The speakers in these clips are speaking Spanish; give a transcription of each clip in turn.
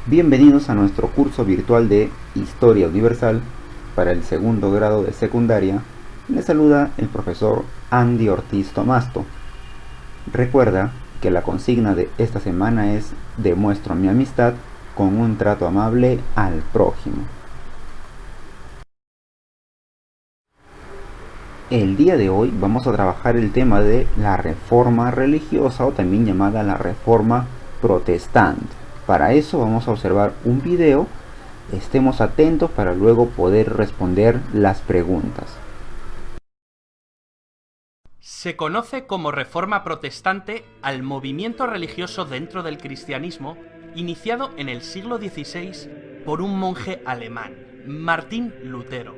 Bienvenidos a nuestro curso virtual de Historia Universal para el segundo grado de secundaria. Les saluda el profesor Andy Ortiz Tomasto. Recuerda que la consigna de esta semana es: demuestro mi amistad con un trato amable al prójimo. El día de hoy vamos a trabajar el tema de la reforma religiosa, o también llamada la reforma protestante. Para eso vamos a observar un video. Estemos atentos para luego poder responder las preguntas. Se conoce como Reforma Protestante al movimiento religioso dentro del cristianismo iniciado en el siglo XVI por un monje alemán, Martín Lutero.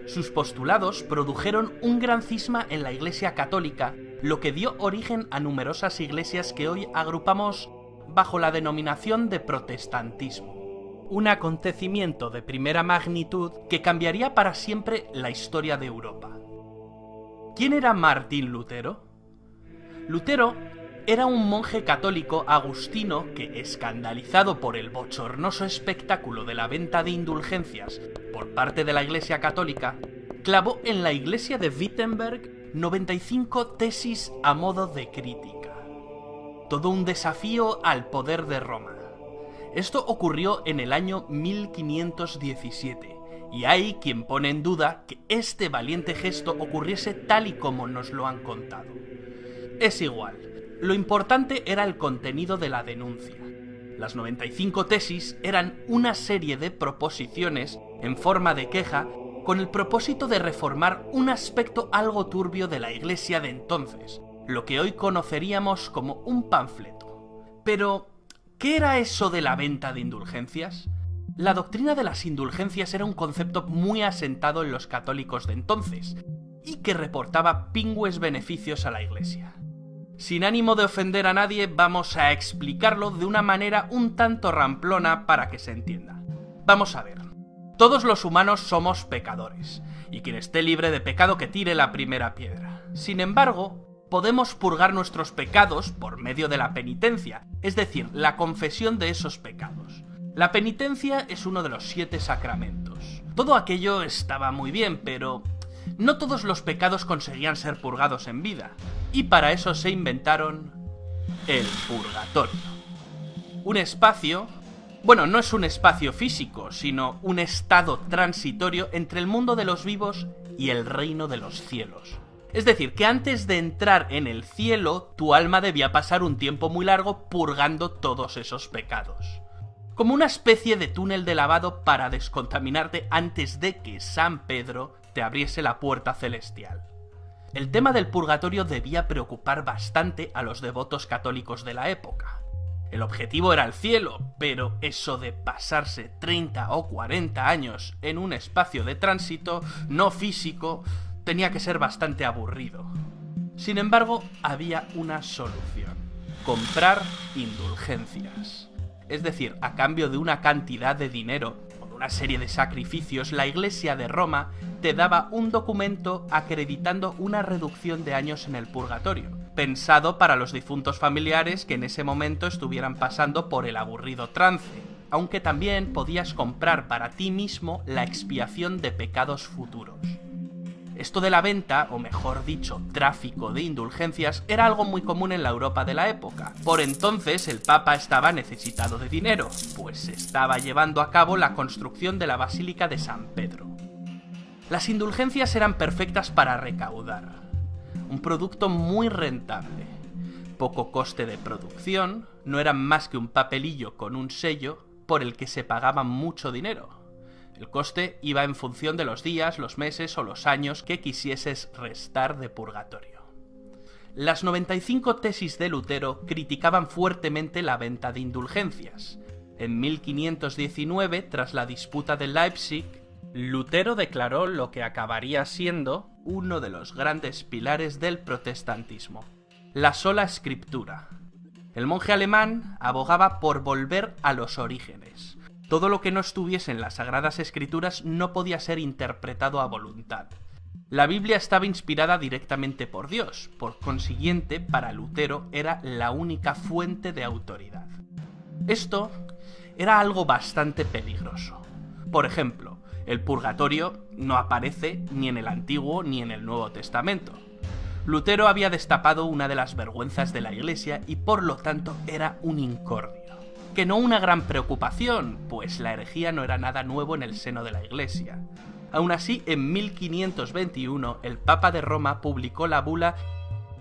Sus postulados produjeron un gran cisma en la Iglesia católica, lo que dio origen a numerosas iglesias que hoy agrupamos bajo la denominación de protestantismo. Un acontecimiento de primera magnitud que cambiaría para siempre la historia de Europa. ¿Quién era Martín Lutero? Lutero era un monje católico agustino que, escandalizado por el bochornoso espectáculo de la venta de indulgencias por parte de la Iglesia católica, clavó en la iglesia de Wittenberg 95 tesis a modo de crítica. Todo un desafío al poder de Roma. Esto ocurrió en el año 1517, y hay quien pone en duda que este valiente gesto ocurriese tal y como nos lo han contado. Es igual, lo importante era el contenido de la denuncia. Las 95 tesis eran una serie de proposiciones en forma de queja con el propósito de reformar un aspecto algo turbio de la iglesia de entonces, lo que hoy conoceríamos como un panfleto. Pero, ¿qué era eso de la venta de indulgencias? La doctrina de las indulgencias era un concepto muy asentado en los católicos de entonces, y que reportaba pingües beneficios a la iglesia. Sin ánimo de ofender a nadie, vamos a explicarlo de una manera un tanto ramplona para que se entienda. Vamos a ver. Todos los humanos somos pecadores, y quien esté libre de pecado que tire la primera piedra. Sin embargo, podemos purgar nuestros pecados por medio de la penitencia, es decir, la confesión de esos pecados. La penitencia es uno de los 7 sacramentos. Todo aquello estaba muy bien, pero no todos los pecados conseguían ser purgados en vida, y para eso se inventaron el purgatorio. Un espacio, bueno, no es un espacio físico, sino un estado transitorio entre el mundo de los vivos y el reino de los cielos. Es decir, que antes de entrar en el cielo, tu alma debía pasar un tiempo muy largo purgando todos esos pecados. Como una especie de túnel de lavado para descontaminarte antes de que San Pedro te abriese la puerta celestial. El tema del purgatorio debía preocupar bastante a los devotos católicos de la época. El objetivo era el cielo, pero eso de pasarse 30 o 40 años en un espacio de tránsito no físico tenía que ser bastante aburrido. Sin embargo, había una solución: comprar indulgencias. Es decir, a cambio de una cantidad de dinero o de una serie de sacrificios, la Iglesia de Roma te daba un documento acreditando una reducción de años en el purgatorio, pensado para los difuntos familiares que en ese momento estuvieran pasando por el aburrido trance, aunque también podías comprar para ti mismo la expiación de pecados futuros. Esto de la venta, o mejor dicho, tráfico de indulgencias, era algo muy común en la Europa de la época. Por entonces el Papa estaba necesitado de dinero, pues estaba llevando a cabo la construcción de la Basílica de San Pedro. Las indulgencias eran perfectas para recaudar. Un producto muy rentable. Poco coste de producción, no eran más que un papelillo con un sello por el que se pagaba mucho dinero. El coste iba en función de los días, los meses o los años que quisieses restar de purgatorio. Las 95 tesis de Lutero criticaban fuertemente la venta de indulgencias. En 1519, tras la disputa de Leipzig, Lutero declaró lo que acabaría siendo uno de los grandes pilares del protestantismo: la sola escritura. El monje alemán abogaba por volver a los orígenes. Todo lo que no estuviese en las Sagradas Escrituras no podía ser interpretado a voluntad. La Biblia estaba inspirada directamente por Dios, por consiguiente, para Lutero era la única fuente de autoridad. Esto era algo bastante peligroso. Por ejemplo, el purgatorio no aparece ni en el Antiguo ni en el Nuevo Testamento. Lutero había destapado una de las vergüenzas de la Iglesia y por lo tanto era un incordio. Que no una gran preocupación, pues la herejía no era nada nuevo en el seno de la Iglesia. Aún así, en 1521, el Papa de Roma publicó la bula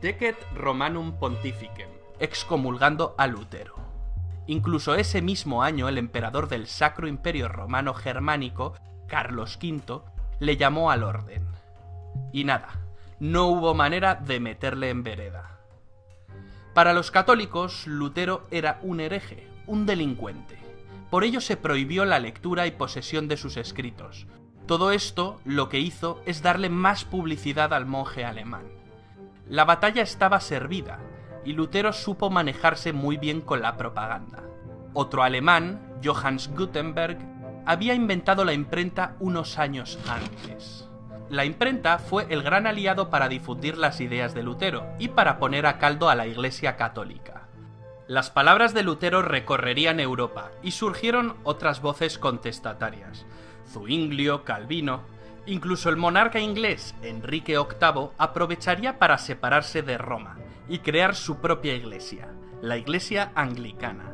Decet Romanum Pontificem, excomulgando a Lutero. Incluso ese mismo año, el emperador del Sacro Imperio Romano Germánico, Carlos V, le llamó al orden. Y nada, no hubo manera de meterle en vereda. Para los católicos, Lutero era un hereje, un delincuente. Por ello se prohibió la lectura y posesión de sus escritos. Todo esto lo que hizo es darle más publicidad al monje alemán. La batalla estaba servida, y Lutero supo manejarse muy bien con la propaganda. Otro alemán, Johannes Gutenberg, había inventado la imprenta unos años antes. La imprenta fue el gran aliado para difundir las ideas de Lutero y para poner a caldo a la Iglesia católica. Las palabras de Lutero recorrerían Europa y surgieron otras voces contestatarias. Zuinglio, Calvino, incluso el monarca inglés Enrique VIII aprovecharía para separarse de Roma y crear su propia iglesia, la Iglesia Anglicana.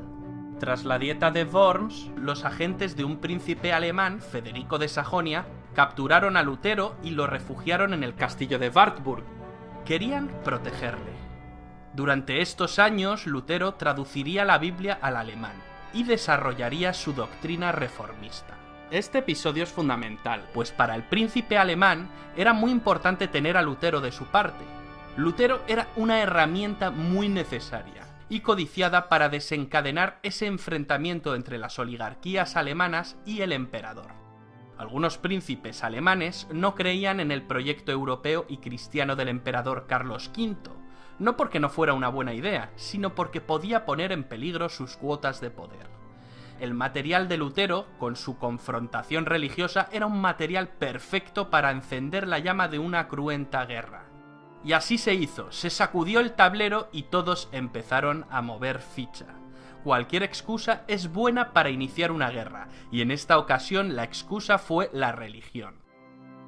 Tras la Dieta de Worms, los agentes de un príncipe alemán, Federico de Sajonia, capturaron a Lutero y lo refugiaron en el castillo de Wartburg. Querían protegerle. Durante estos años, Lutero traduciría la Biblia al alemán y desarrollaría su doctrina reformista. Este episodio es fundamental, pues para el príncipe alemán era muy importante tener a Lutero de su parte. Lutero era una herramienta muy necesaria y codiciada para desencadenar ese enfrentamiento entre las oligarquías alemanas y el emperador. Algunos príncipes alemanes no creían en el proyecto europeo y cristiano del emperador Carlos V, no porque no fuera una buena idea, sino porque podía poner en peligro sus cuotas de poder. El material de Lutero, con su confrontación religiosa, era un material perfecto para encender la llama de una cruenta guerra. Y así se hizo, se sacudió el tablero y todos empezaron a mover ficha. Cualquier excusa es buena para iniciar una guerra, y en esta ocasión la excusa fue la religión.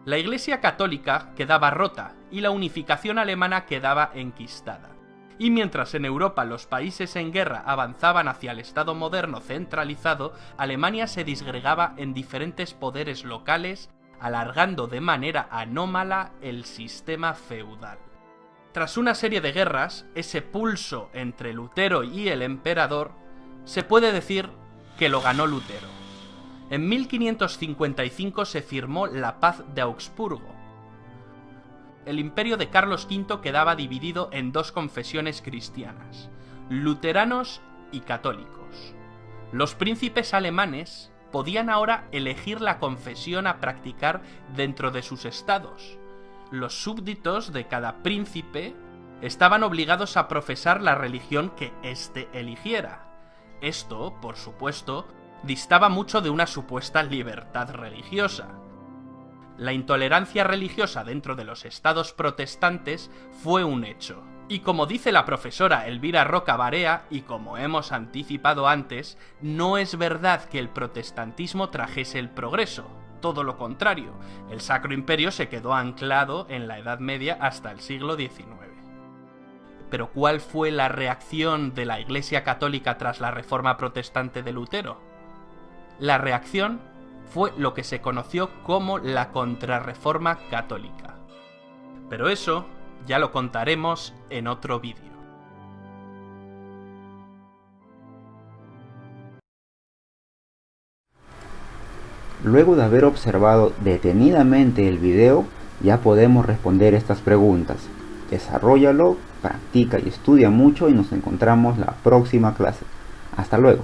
La Iglesia católica quedaba rota y la unificación alemana quedaba enquistada. Y mientras en Europa los países en guerra avanzaban hacia el Estado moderno centralizado, Alemania se disgregaba en diferentes poderes locales, alargando de manera anómala el sistema feudal. Tras una serie de guerras, ese pulso entre Lutero y el emperador, se puede decir que lo ganó Lutero. En 1555 se firmó la Paz de Augsburgo. El imperio de Carlos V quedaba dividido en dos confesiones cristianas, luteranos y católicos. Los príncipes alemanes podían ahora elegir la confesión a practicar dentro de sus estados. Los súbditos de cada príncipe estaban obligados a profesar la religión que éste eligiera. Esto, por supuesto, distaba mucho de una supuesta libertad religiosa. La intolerancia religiosa dentro de los estados protestantes fue un hecho. Y como dice la profesora Elvira Roca Barea, y como hemos anticipado antes, no es verdad que el protestantismo trajese el progreso. Todo lo contrario, el Sacro Imperio se quedó anclado en la Edad Media hasta el siglo XIX. Pero ¿cuál fue la reacción de la Iglesia Católica tras la Reforma Protestante de Lutero? La reacción fue lo que se conoció como la Contrarreforma Católica. Pero eso ya lo contaremos en otro vídeo. Luego de haber observado detenidamente el video, ya podemos responder estas preguntas. Desarróllalo, practica y estudia mucho y nos encontramos la próxima clase. Hasta luego.